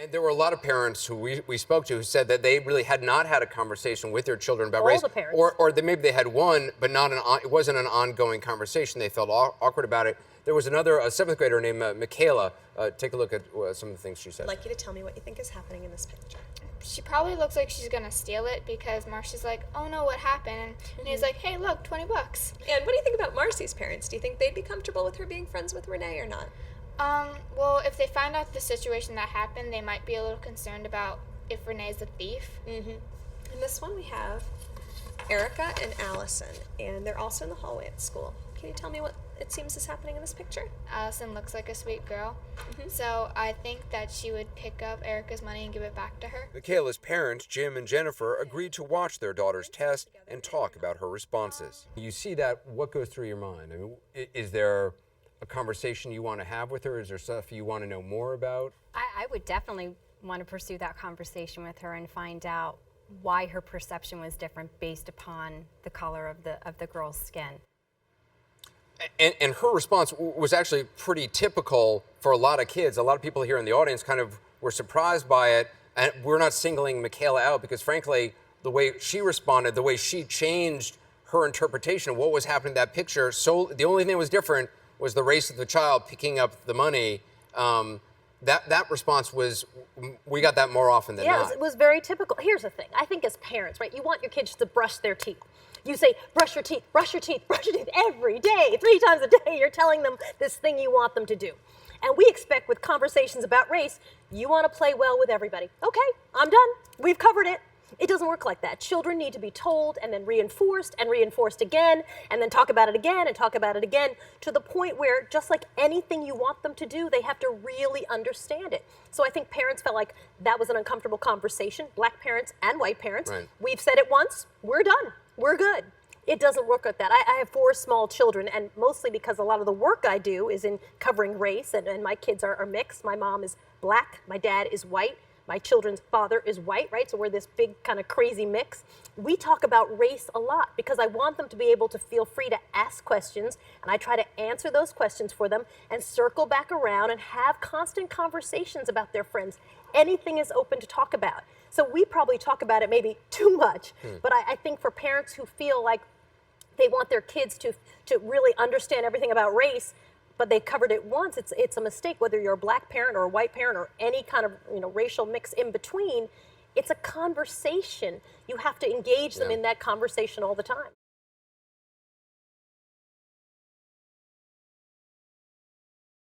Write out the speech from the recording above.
And there were a lot of parents who we spoke to who said that they really had not had a conversation with their children about race. All the parents. Or that maybe they had one, but it wasn't an ongoing conversation. They felt awkward about it. There was a seventh grader named Michaela. Take a look at some of the things she said. I'd like you to tell me what you think is happening in this picture. She probably looks like she's gonna steal it because Marcia's like, oh no, what happened? And he's like, hey, look, $20. And what do you think about Marcy's parents? Do you think they'd be comfortable with her being friends with Renee or not? Well, if they find out the situation that happened, they might be a little concerned about if Renee's a thief. In this one we have Erica and Allison, and they're also in the hallway at school. Can you tell me what it seems is happening in this picture? Allison looks like a sweet girl, so I think that she would pick up Erica's money and give it back to her. Michaela's parents, Jim and Jennifer, agreed to watch their daughter's test and talk about her responses. You see that, what goes through your mind? I mean, is there a conversation you want to have with her? Is there stuff you want to know more about? I would definitely want to pursue that conversation with her and find out why her perception was different based upon the color of the girl's skin. And her response was actually pretty typical for a lot of kids. A lot of people here in the audience kind of were surprised by it. And we're not singling Michaela out because, frankly, the way she responded, the way she changed her interpretation of what was happening in that picture, so the only thing that was different was the race of the child picking up the money. That response was, we got that more often than not. Yeah, it was very typical. Here's the thing. I think as parents, right, you want your kids to brush their teeth. You say, brush your teeth, brush your teeth, brush your teeth every day, 3 times a day. You're telling them this thing you want them to do. And we expect with conversations about race, you want to play well with everybody. Okay, I'm done. We've covered it. It doesn't work like that. Children need to be told and then reinforced again, and then talk about it again and talk about it again, to the point where just like anything you want them to do, they have to really understand it. So I think parents felt like that was an uncomfortable conversation, black parents and white parents. Right. We've said it once, we're done, we're good. It doesn't work like that. I have 4 small children, and mostly because a lot of the work I do is in covering race, and my kids are mixed. My mom is black, my dad is white. My children's father is white, right? So we're this big kind of crazy mix. We talk about race a lot because I want them to be able to feel free to ask questions, and I try to answer those questions for them and circle back around and have constant conversations about their friends. Anything is open to talk about. So we probably talk about it maybe too much, but I think for parents who feel like they want their kids to really understand everything about race, but they covered it once, it's a mistake. Whether you're a black parent or a white parent or any kind of racial mix in between, it's a conversation. You have to engage them in that conversation all the time.